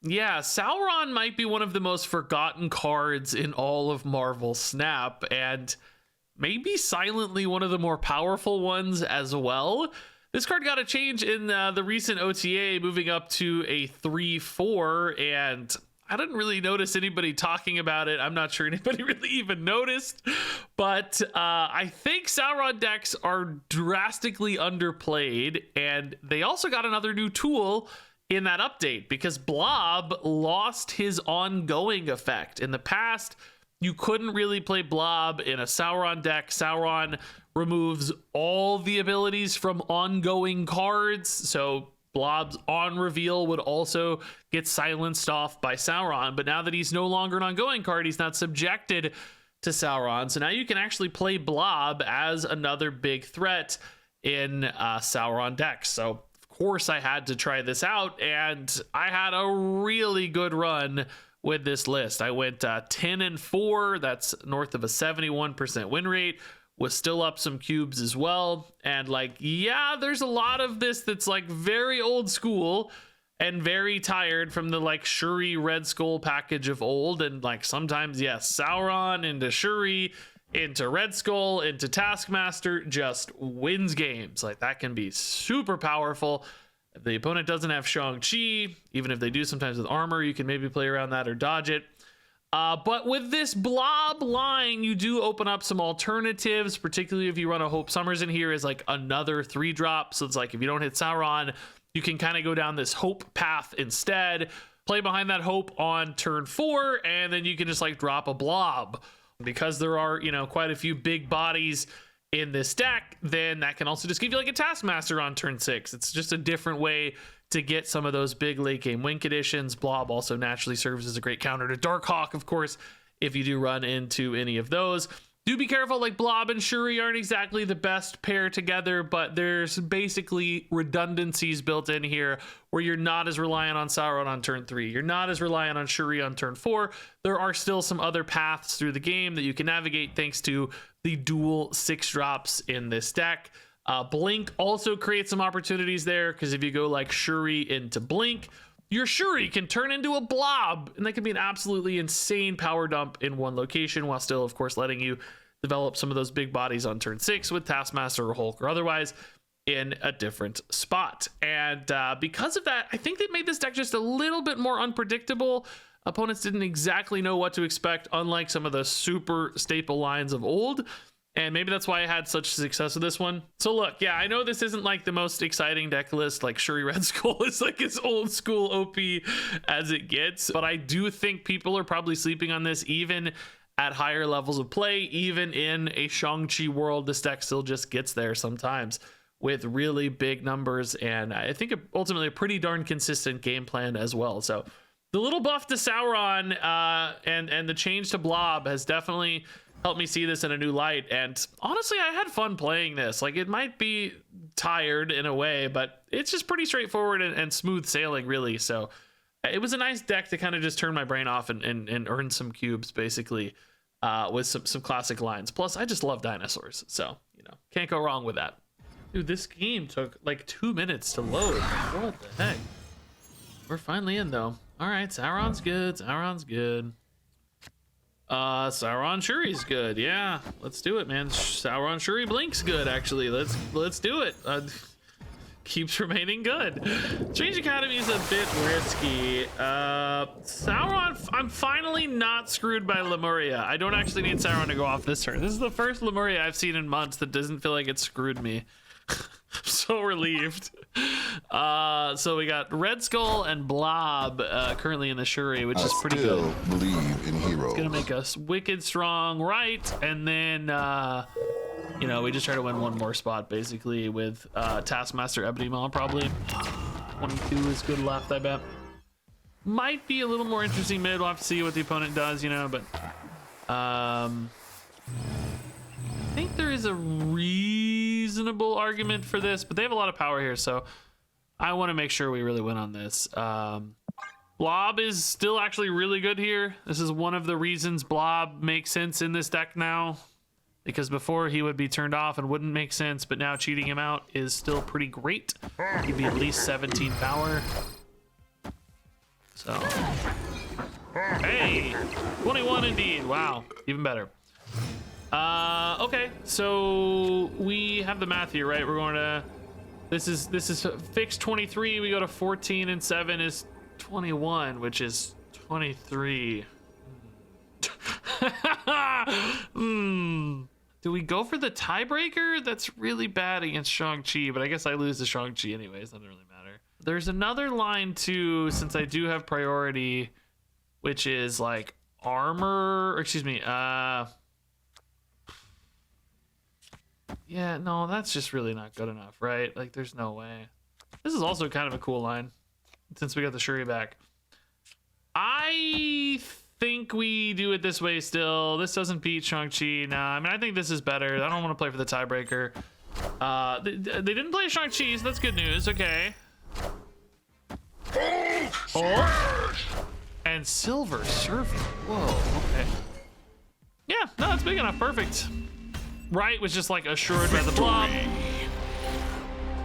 Yeah, Sauron might be one of the most forgotten cards in all of Marvel Snap, and maybe silently one of the more powerful ones as well. This card got a change in the recent OTA, moving up to a 3/4, and I didn't really notice anybody talking about it. I'm not sure anybody really even noticed, but I think Sauron decks are drastically underplayed, and they also got another new tool in that update because Blob lost his ongoing effect. In the past, you couldn't really play Blob in a Sauron deck. Sauron removes all the abilities from ongoing cards, so Blob's on reveal would also get silenced off by Sauron. But now that he's no longer an ongoing card, he's not subjected to Sauron. So now you can actually play Blob as another big threat in Sauron decks. So of course I had to try this out, and I had a really good run with this list. I went 10-4. That's north of a 71% win rate. Was still up some cubes as well, and like, yeah, there's a lot of this that's like very old school and very tired from the like Shuri Red Skull package of old, and like sometimes, yes, Sauron into Shuri into Red Skull into Taskmaster just wins games. Like, that can be super powerful. If the opponent doesn't have Shang-Chi, even if they do sometimes with armor, you can maybe play around that or dodge it. But with this Blob line, you do open up some alternatives, particularly if you run a Hope Summers in here as like another 3-drop. So it's like if you don't hit Sauron, you can kind of go down this Hope path instead, play behind that Hope on turn 4, and then you can just like drop a Blob. Because there are, you know, quite a few big bodies in this deck, then that can also just give you like a Taskmaster on turn 6. It's just a different way to get some of those big late game win conditions. Blob also naturally serves as a great counter to Darkhawk, of course, if you do run into any of those. Do be careful, like Blob and Shuri aren't exactly the best pair together, but there's basically redundancies built in here where you're not as reliant on Sauron on turn 3. You're not as reliant on Shuri on turn 4. There are still some other paths through the game that you can navigate thanks to the dual 6-drops in this deck. Blink also creates some opportunities there, because if you go like Shuri into Blink, your Shuri can turn into a Blob, and that can be an absolutely insane power dump in one location, while still, of course, letting you develop some of those big bodies on turn 6 with Taskmaster or Hulk or otherwise in a different spot. And because of that, I think that made this deck just a little bit more unpredictable. Opponents didn't exactly know what to expect, unlike some of the super staple lines of old. And maybe that's why I had such success with this one. So look, yeah, I know this isn't like the most exciting deck list. Like Shuri Red Skull is like as old school OP as it gets. But I do think people are probably sleeping on this even at higher levels of play. Even in a Shang-Chi world, this deck still just gets there sometimes with really big numbers. And I think ultimately a pretty darn consistent game plan as well. So the little buff to Sauron and the change to Blob has definitely helped me see this in a new light. And honestly, I had fun playing this. Like, it might be tired in a way, but it's just pretty straightforward and smooth sailing, really. So it was a nice deck to kind of just turn my brain off and earn some cubes, basically, with some classic lines. Plus, I just love dinosaurs. So, you know, can't go wrong with that. Dude, this game took like 2 minutes to load. What the heck? We're finally in, though. All right, Sauron's good. Sauron's good. Sauron Shuri's good. Yeah, let's do it, man. Sauron Shuri Blink's good, actually. Let's do it. Keeps remaining good. Change Academy is a bit risky. Sauron, I'm finally not screwed by Lemuria. I don't actually need Sauron to go off this turn. This is the first Lemuria I've seen in months that doesn't feel like it screwed me. I'm so relieved. So we got Red Skull and Blob currently in the Shuri, which is pretty good. I still believe in heroes. It's gonna make us wicked strong, right? And then you know, we just try to win one more spot basically with Taskmaster Ebony Maw. Probably 22 is good left, I bet. Might be a little more interesting mid. We'll have to see what the opponent does, you know, but I think there is a reasonable argument for this, but they have a lot of power here, so I want to make sure we really win on this. Blob is still actually really good here. This is one of the reasons Blob makes sense in this deck now, because before he would be turned off and wouldn't make sense, but now cheating him out is still pretty great. He'd be at least 17 power. So, hey, 21 indeed. Wow, even better. Okay, so we have the math here, right? We're going to, this is fixed 23. We go to 14 and 7 is 21, which is 23. Do we go for the tiebreaker? That's really bad against Shang-Chi, but I guess I lose to Shang-Chi anyways. Doesn't really matter. There's another line too, since I do have priority, which is like armor, or excuse me, yeah, no, that's just really not good enough, right? Like, there's no way. This is also kind of a cool line, since we got the Shuri back. I think we do it this way still. This doesn't beat Shang-Chi. Nah, I mean, I think this is better. I don't want to play for the tiebreaker. They didn't play Shang-Chi, so that's good news. Okay. Oh. And Silver Surfer. Whoa, okay. Yeah, no, that's big enough. Perfect. Right was just like assured by the blob.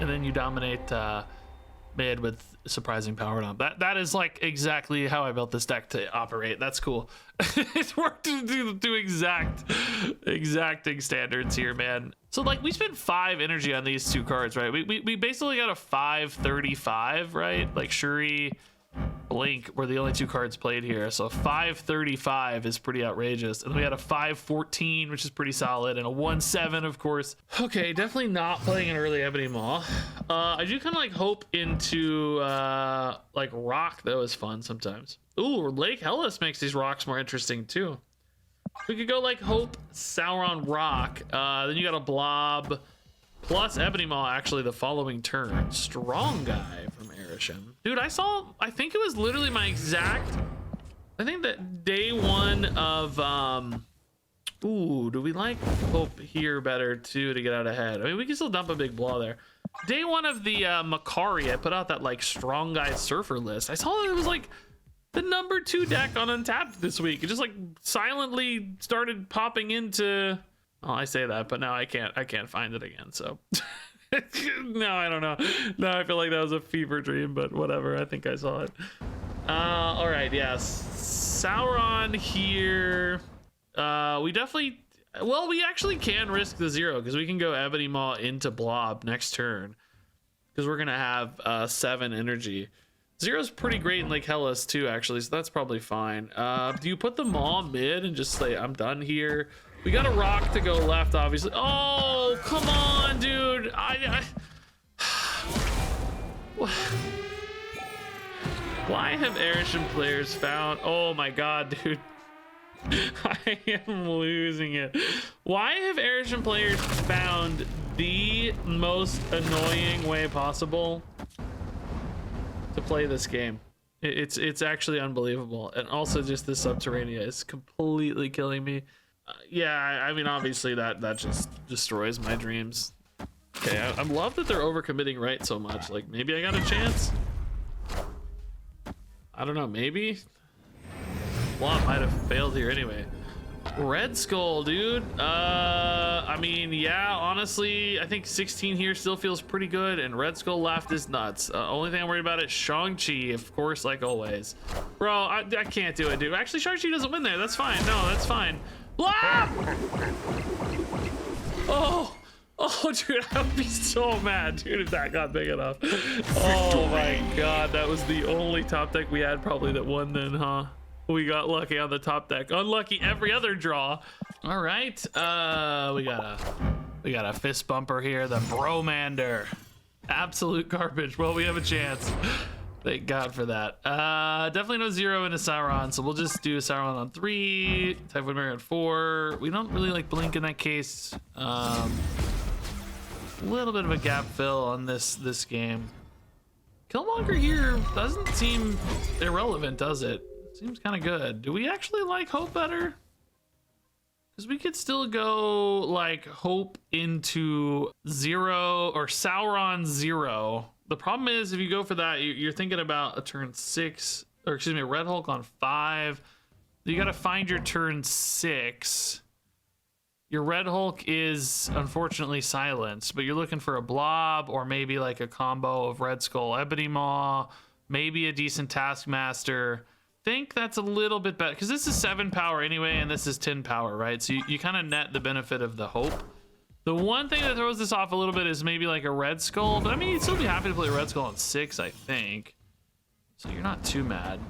And then you dominate mid with surprising power up. That is like exactly how I built this deck to operate. That's cool. It's worked to do exacting standards here, man. So like we spent 5 energy on these 2 cards, right? We basically got a 535, right? Like Shuri, Blink were the only 2 cards played here, so 535 is pretty outrageous. And we had a 514, which is pretty solid, and a 1-7, of course. Okay, definitely not playing an early Ebony Maw. I do kind of like hope into like rock, though, is fun sometimes. Ooh, Lake Hellas makes these rocks more interesting too. We could go like hope Sauron rock. Then you got a blob plus Ebony Maw actually the following turn. Strong guy from Erisham. Dude, I think it was literally my exact, I think that day 1 of, ooh, do we like hope here better too to get out ahead? I mean, we can still dump a big blow there. Day 1 of the Makari, I put out that like strong guy surfer list. I saw that it was like the number 2 deck on Untapped this week. It just like silently started popping into, oh, I say that, but now I can't find it again, so. No, I don't know. No, I feel like that was a fever dream, but whatever. I think I saw it. All right, yes. Sauron here. We definitely, well, we actually can risk the 0 because we can go Ebony Maw into Blob next turn because we're gonna have 7 energy. 0's pretty great in Lake Hellas too, actually, so that's probably fine. Do you put the Maw mid and just say I'm done here? We got a rock to go left, obviously. Oh, come on, dude. Why have Erisham players found... Oh my god, dude. I am losing it. Why have Erisham players found the most annoying way possible to play this game? It's actually unbelievable. And also just the Subterranea is completely killing me. Yeah, I mean, obviously that just destroys my dreams. Okay, I love that they're overcommitting right so much. Like, maybe I got a chance? I don't know, maybe? Blob might have failed here anyway. Red Skull, dude. I mean, yeah, honestly, I think 16 here still feels pretty good, and Red Skull left is nuts. Only thing I'm worried about is Shang-Chi, of course, like always. Bro, I can't do it, dude. Actually, Shang-Chi doesn't win there. That's fine. No, that's fine. Blob! Oh, dude, I would be so mad, dude, if that got big enough. Oh my god, that was the only top deck we had probably that won then, huh? We got lucky on the top deck. Unlucky every other draw. All right, we got a fist bumper here, the Bromander. Absolute garbage. Well, we have a chance. Thank God for that. Definitely no 0 into Sauron, so we'll just do Sauron on 3, Typhoid Mary on 4. We don't really like Blink in that case. A little bit of a gap fill on this game. Killmonger here doesn't seem irrelevant, does it? Seems kind of good. Do we actually like Hope better? Because we could still go like Hope into 0 or Sauron 0. The problem is if you go for that, you're thinking about a turn 6, or excuse me, Red Hulk on 5. You got to find your turn 6. Your Red Hulk is unfortunately silenced, but you're looking for a blob or maybe like a combo of Red Skull, Ebony Maw, maybe a decent Taskmaster. Think that's a little bit better because this is 7 power anyway, and this is 10 power, right? So you kind of net the benefit of the hope. The one thing that throws this off a little bit is maybe like a Red Skull, but I mean, you'd still be happy to play a Red Skull on 6, I think. So you're not too mad.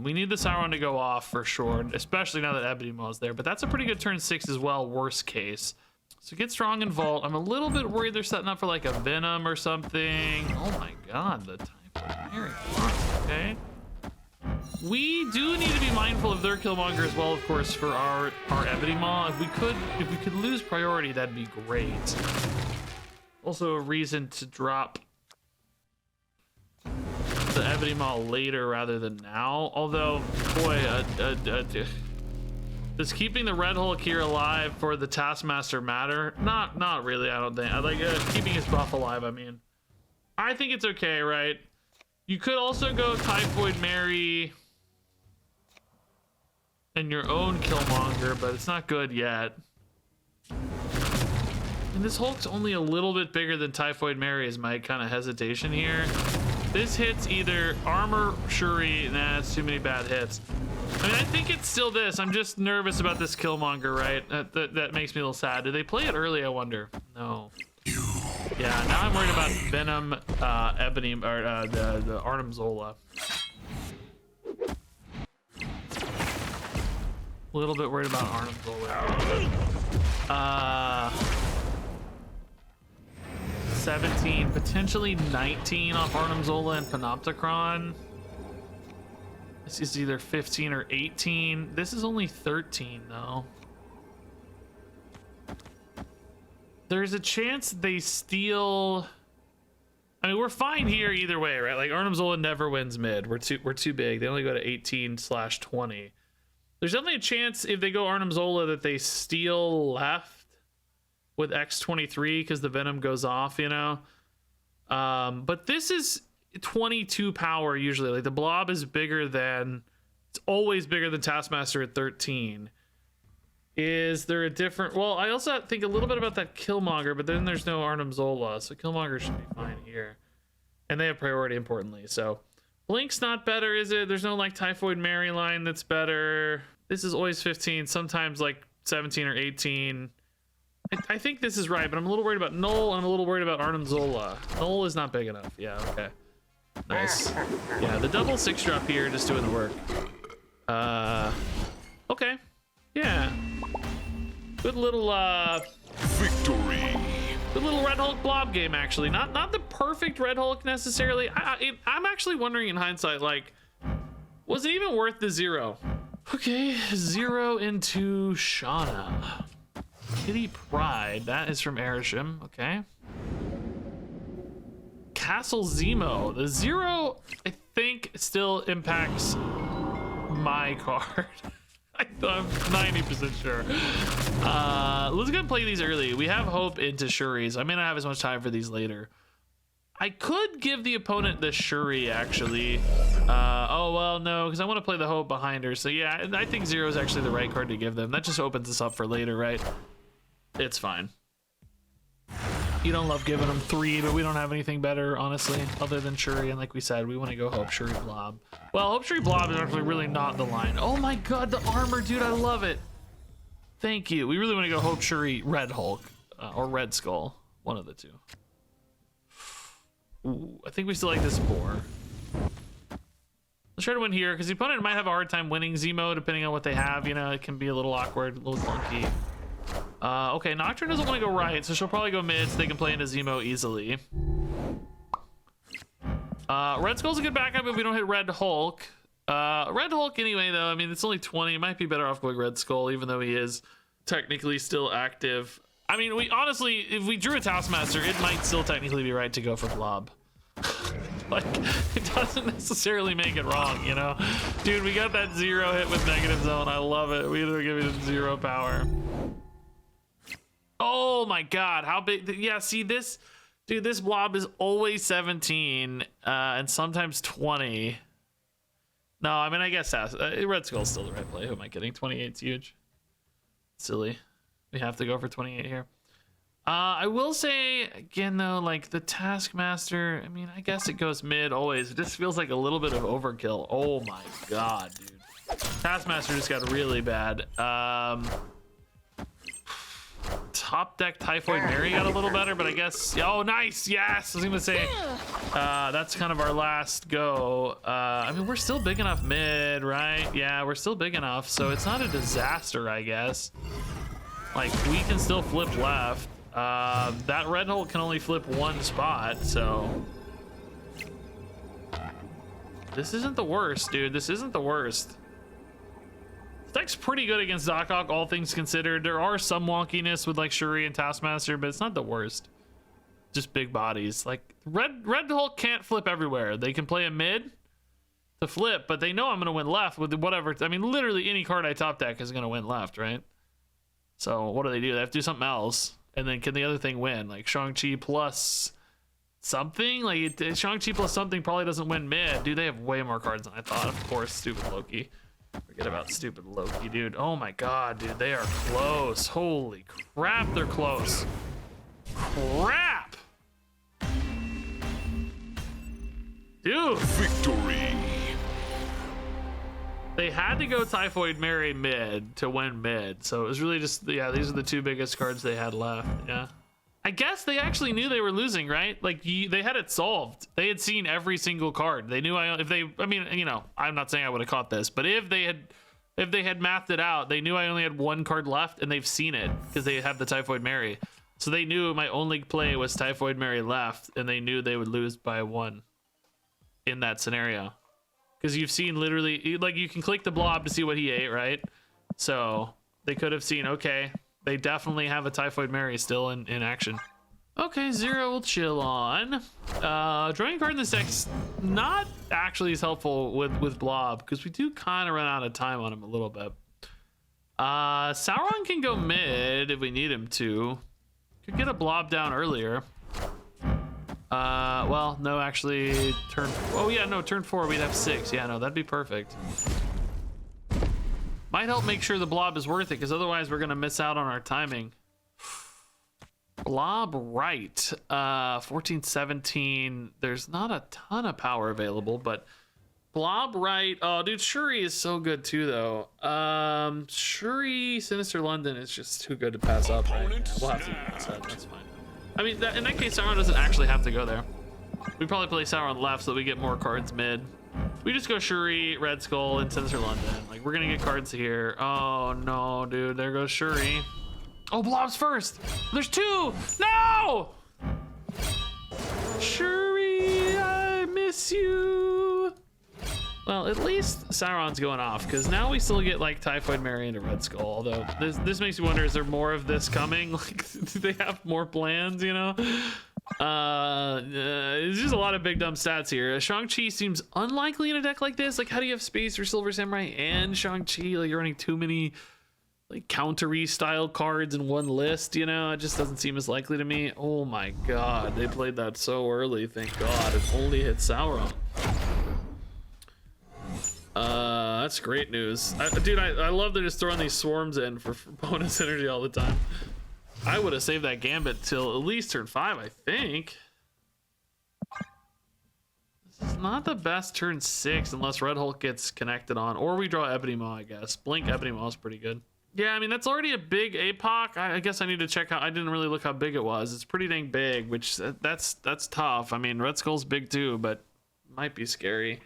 We need the Sauron to go off for sure, especially now that Ebony Maw's there, but that's a pretty good turn 6 as well, worst case. So get strong in Vault. I'm a little bit worried they're setting up for like a Venom or something. Oh my god, the Typhoid Mary. Okay. We do need to be mindful of their Killmonger as well, of course, for our Ebony Maw. If we could lose priority, that'd be great. Also a reason to drop the Ebony Maw later rather than now. Although, boy, does keeping the Red Hulk here alive for the Taskmaster matter? Not really, I don't think. I like keeping his buff alive, I mean. I think it's okay, right? You could also go Typhoid Mary and your own Killmonger, but it's not good yet. And this Hulk's only a little bit bigger than Typhoid Mary is my kind of hesitation here. This hits either armor, Shuri. Nah, it's too many bad hits. I mean, I think it's still this. I'm just nervous about this Killmonger, right? That makes me a little sad. Do they play it early, I wonder? No. Yeah, now I'm worried about Venom, Ebony, or the Arnim Zola. A little bit worried about Arnim Zola. 17, potentially 19 off Arnim Zola and Panopticon. This is either 15 or 18. This is only 13 though. There's a chance they steal. I mean, we're fine here either way, right? Like Arnim Zola never wins mid. We're too big. They only go to 18/20. There's definitely a chance if they go Arnim Zola that they steal left with X23 because the Venom goes off, you know. But this is 22 power usually. Like the Blob is bigger than, it's always bigger than Taskmaster at 13. Is there a different, well, I also think a little bit about that Killmonger, but then there's no Arnim Zola, so Killmonger should be fine here. And they have priority, importantly. So Blink's not better, is it? There's no like Typhoid Mary line that's better. This is always 15, sometimes like 17 or 18. I think this is right, but I'm a little worried about Null and I'm a little worried about Arnim Zola. Null is not big enough. Yeah, okay. Nice. Yeah, the double 6-drop here just doing the work. Okay. Yeah. Good little victory. Good little Red Hulk Blob game, actually. Not the perfect Red Hulk necessarily. I'm actually wondering in hindsight, like, was it even worth the 0? Okay, 0 into Shauna. Kitty Pride, that is from Erisham, okay. Castle Zemo, the 0, I think, still impacts my card. I'm 90% sure. Let's go and play these early. We have hope into Shuri's. I may not have as much time for these later. I could give the opponent the Shuri, actually. Oh, well, no, because I want to play the hope behind her. So, yeah, I think 0 is actually the right card to give them. That just opens us up for later, right? It's fine. You don't love giving them 3, but we don't have anything better, honestly, other than Shuri. And like we said, we want to go Hope, Shuri, Blob. Well, Hope, Shuri, Blob is actually really not the line. Oh my god, the armor, dude, I love it. Thank you. We really want to go Hope, Shuri, Red Hulk, or Red Skull. One of the two. Ooh, I think we still like this more. Let's try to win here, because the opponent might have a hard time winning Zemo, depending on what they have. You know, it can be a little awkward, a little clunky. Okay, Nocturne doesn't want to go right, so she'll probably go mid so they can play into Zemo easily. Red Skull's a good backup if we don't hit Red Hulk. Red Hulk anyway, though, I mean, it's only 20. It might be better off going Red Skull, even though he is technically still active. I mean, we honestly, if we drew a Taskmaster, it might still technically be right to go for Blob. Like, it doesn't necessarily make it wrong, you know? Dude, we got that 0 hit with Negative Zone. I love it. We didn't give it 0 power. Oh my god, how big? Yeah, see this, dude, this Blob is always 17 and sometimes 20. No, I mean, I guess Red Skull's still the right play. Who am I kidding? 28's huge. Silly. We have to go for 28 here. I will say again though, like the Taskmaster, I mean, I guess it goes mid always. It just feels like a little bit of overkill. Oh my god, dude. Taskmaster just got really bad. Top deck Typhoid Mary got a little better, but I guess, oh nice, yes. I was gonna say that's kind of our last go. I mean, we're still big enough mid, right? Yeah, we're still big enough, so it's not a disaster, I guess. Like, we can still flip left. That red hole can only flip one spot, so this isn't the worst, dude. This isn't the worst. This deck's pretty good against Doc Ock, all things considered. There are some wonkiness with like Shuri and Taskmaster, but it's not the worst. Just big bodies. Like red hole can't flip everywhere. They can play a mid to flip, but they know I'm gonna win left with whatever. I mean, literally any card I top deck is gonna win left, right? So what do? They have to do something else. And then can the other thing win? Like Shang-Chi plus something? Like Shang-Chi plus something probably doesn't win mid. Dude, they have way more cards than I thought. Of course, stupid Loki. Forget about stupid Loki, dude. Oh my god, dude, they are close. Holy crap, they're close. Crap! Dude! Victory! They had to go Typhoid Mary mid to win mid, so it was really just, yeah, these are the two biggest cards they had left, yeah. I guess they actually knew they were losing, right? Like, they had it solved. They had seen every single card. They knew I mean, you know, I'm not saying I would have caught this, but if they had mathed it out, they knew I only had one card left, and they've seen it, because they have the Typhoid Mary. So they knew my only play was Typhoid Mary left, and they knew they would lose by one in that scenario. Because you've seen literally, like, you can click the blob to see what he ate, right? So they could have seen, okay, they definitely have a Typhoid Mary still in action. Okay, Zero will chill on. Drawing a card in this deck's not actually as helpful with blob, because we do kind of run out of time on him a little bit. Sauron can go mid if we need him to. Could get a blob down earlier. Well, no, actually, turn 4, we'd have 6. Yeah, no, that'd be perfect. Might help make sure the blob is worth it, because otherwise we're gonna miss out on our timing. Blob right, 14, 17, there's not a ton of power available, but blob right, oh, dude, Shuri is so good too, though. Shuri, Sinister London is just too good to pass up right now. We'll have to pass that, that's fine. I mean, in that case, Sauron doesn't actually have to go there. We probably play Sauron left so that we get more cards mid. We just go Shuri, Red Skull, and Sinister London. Like, we're gonna get cards here. Oh no, dude, there goes Shuri. Oh, blob's first. There's 2. No! Shuri, I miss you. Well, at least Sauron's going off, because now we still get like Typhoid Mary into Red Skull. Although this makes me wonder, is there more of this coming? Like, do they have more plans, you know? It's just a lot of big dumb stats here. Shang-Chi seems unlikely in a deck like this. Like, how do you have Space or Silver Samurai and Shang-Chi? Like, you're running too many like countery style cards in one list, you know? It just doesn't seem as likely to me. Oh my god, they played that so early. Thank god it only hit Sauron. That's great news. Dude, I love they're just throwing these swarms in for bonus energy all the time. I would have saved that gambit till at least turn 5, I think. This is not the best turn 6 unless Red Hulk gets connected on, or we draw Ebony Maw, I guess. Blink Ebony Maw is pretty good. Yeah, I mean, that's already a big APOC. I guess I need to check out. I didn't really look how big it was. It's pretty dang big, which that's tough. I mean, Red Skull's big too, but might be scary.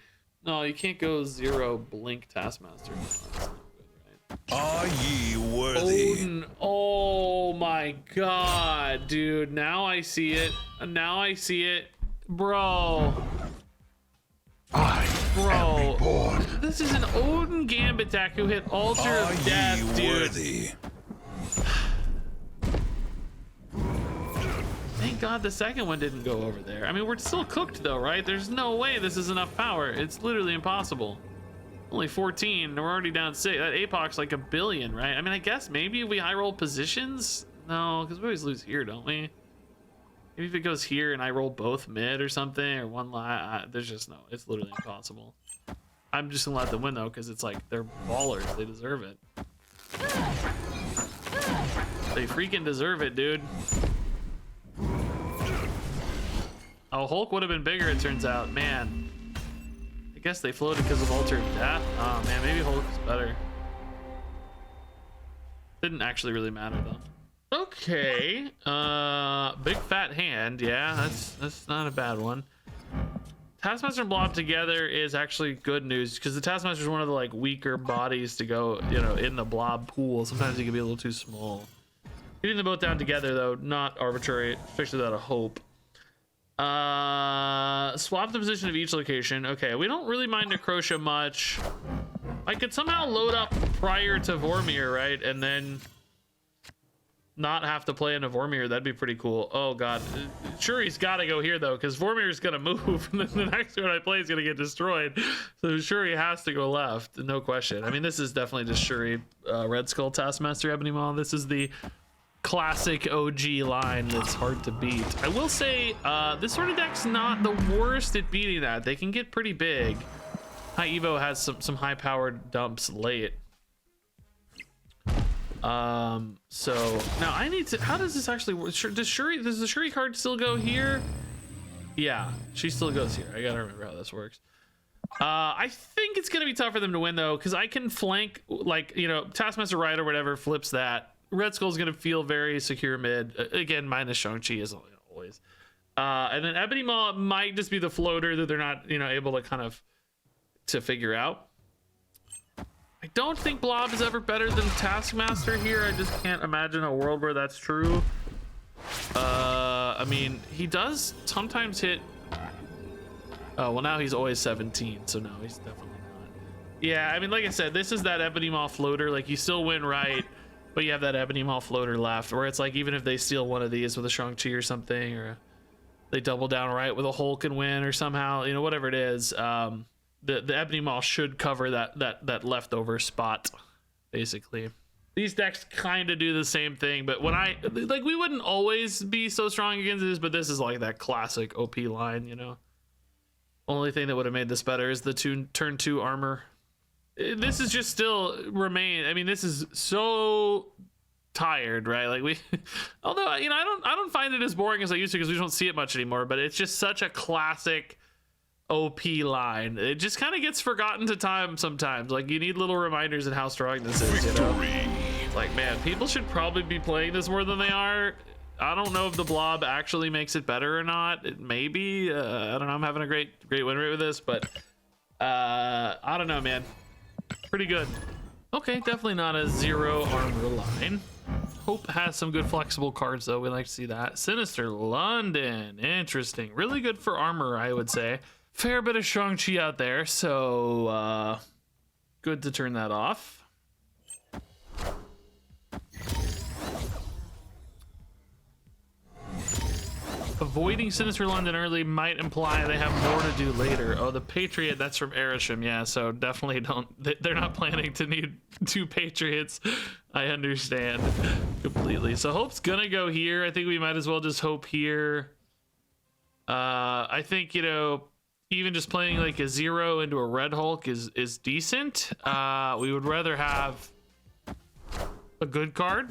No, you can't go 0 Blink Taskmaster. No, that's not good, right? Are ye worthy? Odin. Oh my god, dude. Now I see it. Now I see it. Bro. Bro. This is an Odin Gambit deck who hit Altar of Death, dude. Worthy? Thank god the second one didn't go over there. I mean, we're still cooked though, right? There's no way this is enough power. It's literally impossible. Only 14, and we're already down 6. That APOC's like 1 billion, right? I mean, I guess maybe if we high roll positions? No, because we always lose here, don't we? Maybe if it goes here and I roll both mid or something, or one line, there's just no, it's literally impossible. I'm just gonna let them win though, because it's like, they're ballers, they deserve it. They freaking deserve it, dude. Oh, Hulk would have been bigger, it turns out. Man. I guess they floated because of Altar of Death. Oh, man, maybe Hulk's better. Didn't actually really matter, though. Okay. Big fat hand. Yeah, that's not a bad one. Taskmaster and Blob together is actually good news because the Taskmaster is one of the like weaker bodies to go, you know, in the Blob pool. Sometimes he can be a little too small. Getting them both down together though, not arbitrary, especially without a hope. Swap the position of each location. Okay, we don't really mind Necrotia much. I could somehow load up prior to Vormir, right, and then not have to play into Vormir. That'd be pretty cool. Oh god, Shuri's got to go here though, because Vormir's gonna move, and then the next one I play is gonna get destroyed. So Shuri has to go left, no question. I mean, this is definitely just Shuri, Red Skull, Taskmaster, Ebony Maw. This is the classic OG line that's hard to beat. I will say, this sort of deck's not the worst at beating that. They can get pretty big. High Evo has some high-powered dumps late. So now I need to, how does this actually work? Does the Shuri card still go here? Yeah, she still goes here. I gotta remember how this works. I think it's gonna be tough for them to win though, because I can flank, like, you know, Taskmaster Ride or whatever flips that. Red Skull's gonna feel very secure mid. Again, minus Shang-Chi as always. And then Ebony Maw might just be the floater that they're not, you know, able to kind of to figure out. I don't think Blob is ever better than Taskmaster here. I just can't imagine a world where that's true. I mean, he does sometimes hit. Oh, well, now he's always 17, so no, he's definitely not. Yeah, I mean, like I said, this is that Ebony Maw floater. Like, you still win right, but you have that Ebony Maw floater left, where it's like, even if they steal one of these with a Shang-Chi or something, or they double down right with a Hulk and win, or somehow, you know, whatever it is, the Ebony Maw should cover that leftover spot, basically. These decks kind of do the same thing, but when we wouldn't always be so strong against this, but this is like that classic OP line, you know. Only thing that would have made this better is the turn 2 armor. This is just still remain. I mean, this is so tired, right? Like we, although, you know, I don't find it as boring as I used to because we don't see it much anymore. But it's just such a classic OP line. It just kind of gets forgotten to time sometimes. Like, you need little reminders of how strong this is. You know, like, man, people should probably be playing this more than they are. I don't know if the Blob actually makes it better or not. It maybe. I don't know. I'm having a great win rate with this, but I don't know, man. Pretty good. Okay, definitely not a 0 armor line. Hope has some good flexible cards though. We like to see that. Sinister London, interesting. Really good for armor, I would say. Fair bit of Shang-Chi out there, so good to turn that off. Avoiding Sinister London early might imply they have more to do later. Oh, the Patriot, that's from Erisham, yeah, so definitely don't, they're not planning to need 2 Patriots. I understand completely. So Hope's gonna go here. I think we might as well just Hope here. I think, you know, even just playing like a 0 into a Red Hulk is decent. We would rather have a good card.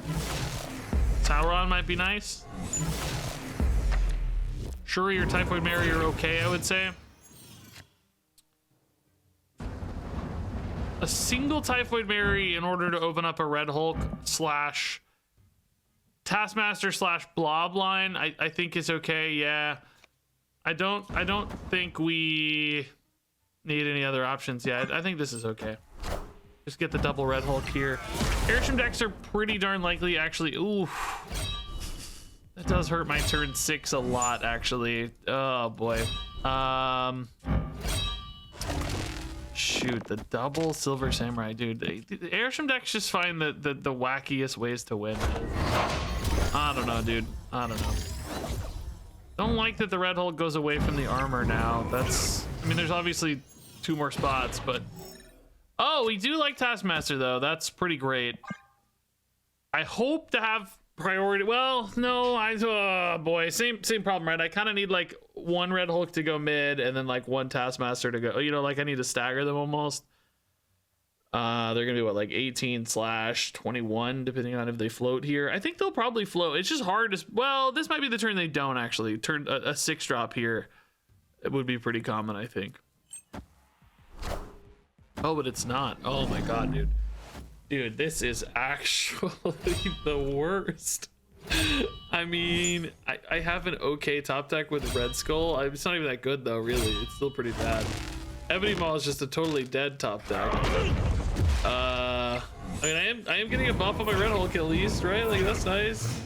Sauron might be nice. Shuri or Typhoid Mary are okay, I would say. A single Typhoid Mary in order to open up a Red Hulk slash Taskmaster slash Blob line, I think is okay, yeah. I don't think we need any other options. Yeah, I think this is okay. Just get the double Red Hulk here. Airship decks are pretty darn likely, actually. Ooh. That does hurt my turn 6 a lot, actually. Oh boy. Shoot, the double Silver Samurai, dude. The Airship decks just find the wackiest ways to win. I don't know, dude. I don't know. Don't like that the Red Hulk goes away from the armor now. That's, I mean, there's obviously 2 more spots, but oh, we do like Taskmaster though. That's pretty great. I hope to have priority. Well, no, oh boy, same problem, right? I kind of need like 1 Red Hulk to go mid and then like 1 Taskmaster to go, you know, like I need to stagger them almost. They're gonna be what, like 18/21, depending on if they float here. I think they'll probably float. It's just hard to, well, this might be the turn they don't actually. Turn a 6-drop here. It would be pretty common, I think. Oh, but it's not. Oh my god, dude. Dude, this is actually the worst. I mean, I have an okay top deck with Red Skull. It's not even that good though, really. It's still pretty bad. Ebony Maw is just a totally dead top deck. I mean, I am getting a buff on my Red Hulk at least, right? Like, that's nice.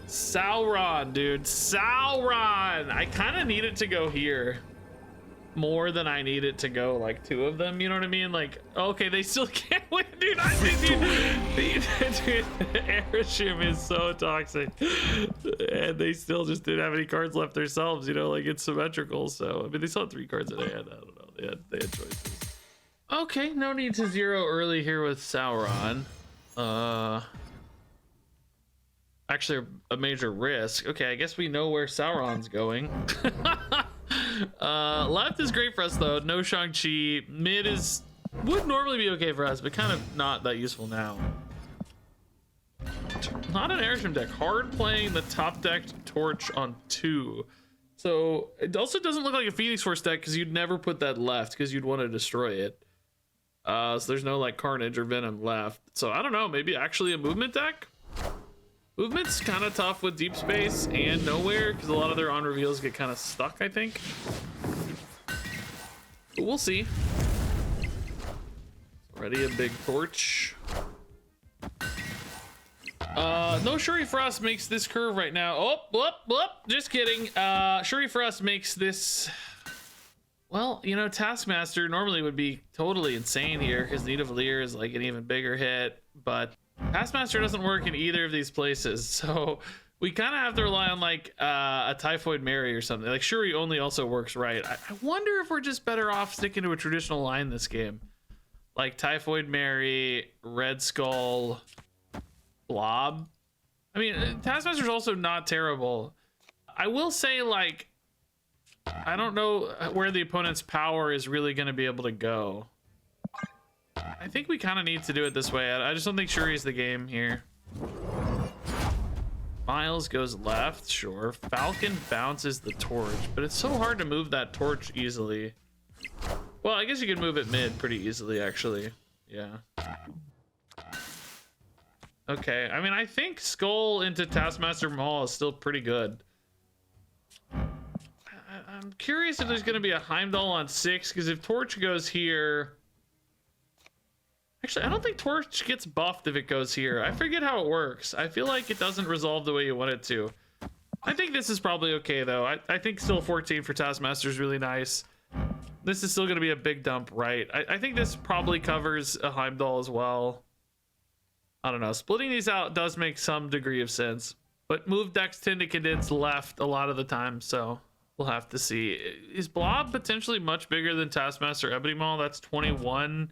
Sauron, dude. Sauron! I kind of need it to go here more than I need it to go like 2 of them, you know what I mean? Like, okay, they still can't win, dude. I think, dude, the Airshim is so toxic, and they still just didn't have any cards left themselves, you know, like it's symmetrical. So I mean, they still had 3 cards in hand. I don't know, they had choices. Okay, no need to 0 early here with Sauron. Actually a major risk. Okay, I guess we know where Sauron's going. Left is great for us though. No Shang-Chi. Mid would normally be okay for us, but kind of not that useful now. Not an Airshim deck. Hard playing the top decked Torch on 2. So it also doesn't look like a Phoenix Force deck because you'd never put that left because you'd want to destroy it. So there's no like Carnage or Venom left. So I don't know, maybe actually a movement deck? Movement's kind of tough with Deep Space and Nowhere because a lot of their on reveals get kind of stuck, I think. But we'll see. Already a big Torch. No Shuri Frost makes this curve right now. Oh, whoop, whoop, just kidding. Shuri Frost makes this. Well, you know, Taskmaster normally would be totally insane here because Nidavellir is like an even bigger hit, but Taskmaster doesn't work in either of these places, so we kind of have to rely on like a Typhoid Mary or something. Like Shuri only also works right. I wonder if we're just better off sticking to a traditional line this game, like Typhoid Mary, Red Skull, Blob. I mean, Taskmaster's also not terrible. I will say, like, I don't know where the opponent's power is really going to be able to go. I think we kind of need to do it this way. I just don't think Shuri's the game here. Miles goes left, sure. Falcon bounces the Torch, but it's so hard to move that Torch easily. Well, I guess you can move it mid pretty easily, actually. Yeah. Okay, I mean, I think Skull into Taskmaster Maul is still pretty good. I'm curious if there's going to be a Heimdall on 6, because if Torch goes here... Actually, I don't think Torch gets buffed if it goes here. I forget how it works. I feel like it doesn't resolve the way you want it to. I think this is probably okay, though. I think still 14 for Taskmaster is really nice. This is still going to be a big dump, right? I think this probably covers a Heimdall as well. I don't know. Splitting these out does make some degree of sense. But move decks tend to condense left a lot of the time, so we'll have to see. Is Blob potentially much bigger than Taskmaster Ebony Maw? That's 21.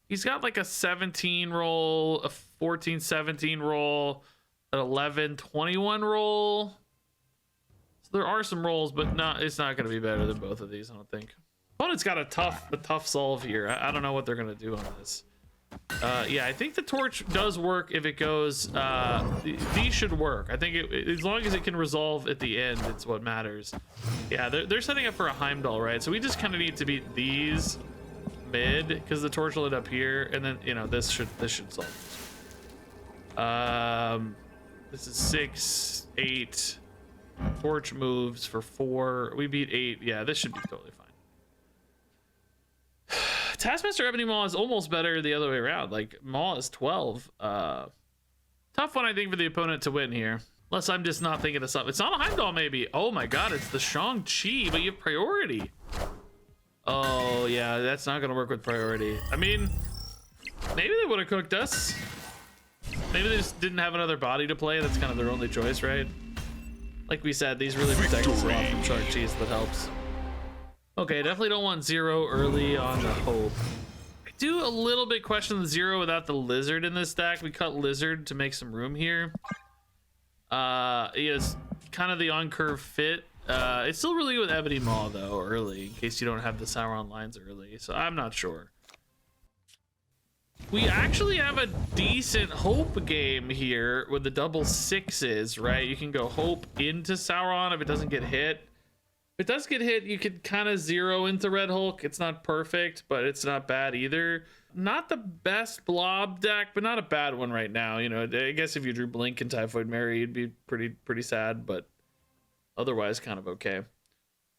He's got like a 17 roll, a 14, 17 roll, an 11, 21 roll. So there are some rolls, but it's not going to be better than both of these, I don't think. Opponent's got a tough solve here. I don't know what they're going to do on this. Yeah, I think the Torch does work if it goes. These should work. I think as long as it can resolve at the end, it's what matters. Yeah, they're setting up for a Heimdall, right? So we just kind of need to beat these mid because the Torch will end up here, and then you know this should solve this is 6 8. Torch moves for 4. We beat 8. Yeah, this should be totally fine. Taskmaster Ebony Maw is almost better the other way around. Like Maw is 12. Tough one, I think, for the opponent to win here, unless I'm just not thinking of something. It's not a Heimdall, maybe. Oh my god, it's the Shang-Chi, but you have priority. Oh yeah, that's not gonna work with priority. I mean, maybe they would have cooked us. Maybe they just didn't have another body to play. That's kind of their only choice, right? Like we said, these really protect us a lot from Shang-Chi, so that helps. Okay, definitely don't want 0 early on the Hope. I do a little bit question the 0 without the Lizard in this deck. We cut Lizard to make some room here. He is kind of the on-curve fit. It's still really good with Ebony Maw, though, early, in case you don't have the Sauron lines early. So I'm not sure. We actually have a decent hope game here with the double sixes, right? You can go hope into Sauron if it doesn't get hit. If it does get hit, you could kind of zero into Red Hulk. It's not perfect, but it's not bad either. Not the best blob deck, but not a bad one right now. You know, I guess if you drew Blink and Typhoid Mary, you'd be pretty sad, but otherwise kind of okay.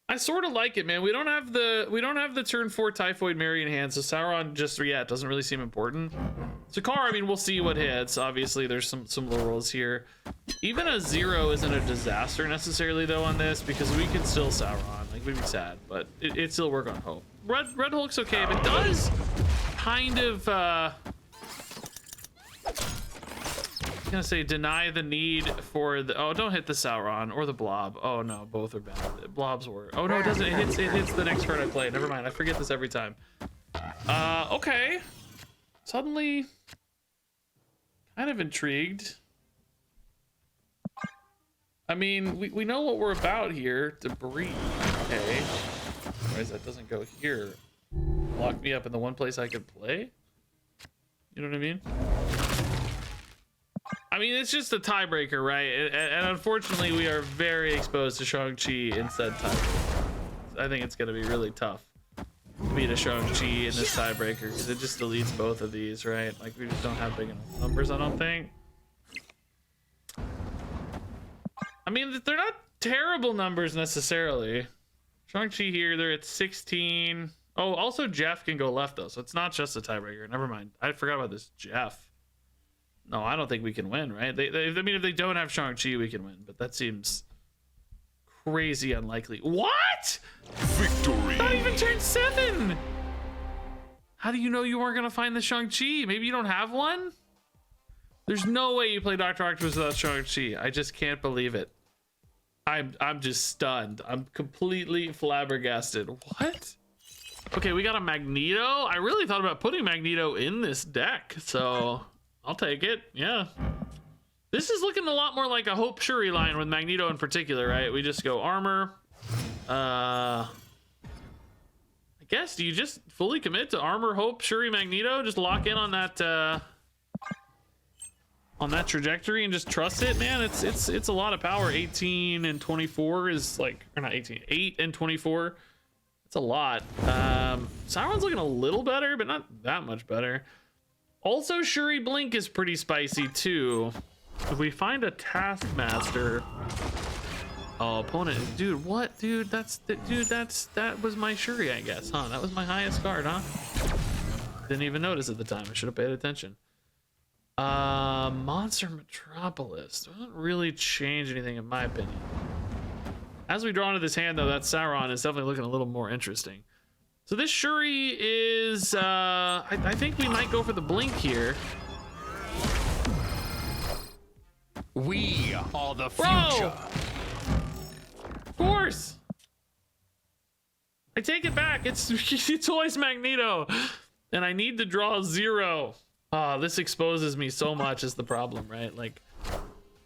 I sort of like it, man. We don't have the turn 4 Typhoid Mary in hand, so Sauron just it doesn't really seem important. Zakar, I mean, we'll see what hits. Obviously, there's some low rolls here. Even a 0 isn't a disaster necessarily though on this, because we can still Sauron. Like, we'd be sad, but it still work on hope. Red Hulk's okay, but it does kind of gonna say deny the need for the don't hit the Sauron or the blob. Oh no, both are bad. The blobs were no, it doesn't. It hits the next card I play. Never mind, I forget this every time. Okay, suddenly kind of intrigued. I mean, we know what we're about here. Debris. Okay, otherwise that doesn't go here. Lock me up in the one place I could play. You know what I mean? I mean, it's just a tiebreaker, right? And unfortunately, we are very exposed to Shang-Chi instead tiebreaker. I think it's going to be really tough to beat a Shang-Chi in this tiebreaker because it just deletes both of these, right? Like, we just don't have big enough numbers, I don't think. I mean, they're not terrible numbers necessarily. Shang-Chi here, they're at 16. Oh, also Jeff can go left, though, so it's not just a tiebreaker. Never mind. I forgot about this Jeff. No, I don't think we can win, right? I mean, if they don't have Shang-Chi, we can win, but that seems crazy unlikely. What? Victory! Not even turn 7! How do you know you weren't going to find the Shang-Chi? Maybe you don't have one? There's no way you play Dr. Octopus without Shang-Chi. I just can't believe it. I'm just stunned. I'm completely flabbergasted. What? Okay, we got a Magneto. I really thought about putting Magneto in this deck, so I'll take it. Yeah. This is looking a lot more like a Hope Shuri line with Magneto in particular, right? We just go armor. I guess, do you just fully commit to armor, Hope, Shuri, Magneto? Just lock in on that trajectory and just trust it, man. It's a lot of power. 18 and 24 is like, or not 18, 8 and 24. It's a lot. Sauron's looking a little better, but not that much better. Also, Shuri Blink is pretty spicy too. If we find a Taskmaster, oh, opponent, dude, what, dude? That was my Shuri, I guess, huh? That was my highest card, huh? Didn't even notice at the time. I should have paid attention. Monster Metropolis doesn't really change anything in my opinion. As we draw into this hand, though, that Sauron is definitely looking a little more interesting. So this Shuri is, I think we might go for the Blink here. We are the future. Bro! Of course. I take it back. It's always Magneto, and I need to draw 0. This exposes me so much is the problem, right? Like,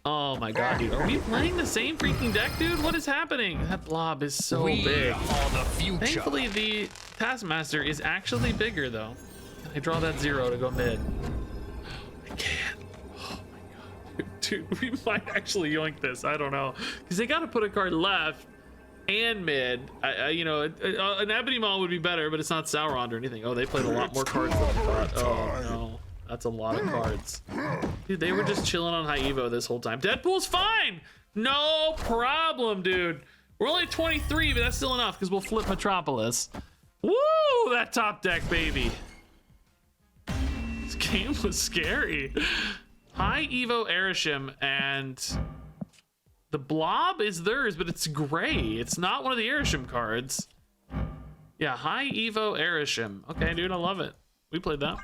oh my god, dude. Are we playing the same freaking deck, dude? What is happening? That blob is so big. We are the future. Thankfully, the Taskmaster is actually bigger, though. Can I draw that 0 to go mid? I can't. Oh my god. Dude, we might actually yoink this. I don't know. Because they got to put a card left and mid. You know, an Ebony Maw would be better, but it's not Sauron or anything. Oh, they played a lot more cards than I thought. Oh, no. That's a lot of cards. Dude, they were just chilling on high Evo this whole time. Deadpool's fine. No problem, dude. We're only 23, but that's still enough because we'll flip Metropolis. Woo! That top deck, baby. This game was scary. High Evo Erisham, and the blob is theirs, but it's gray. It's not one of the Erisham cards. Yeah, High Evo Erisham. Okay, dude, I love it. We played that.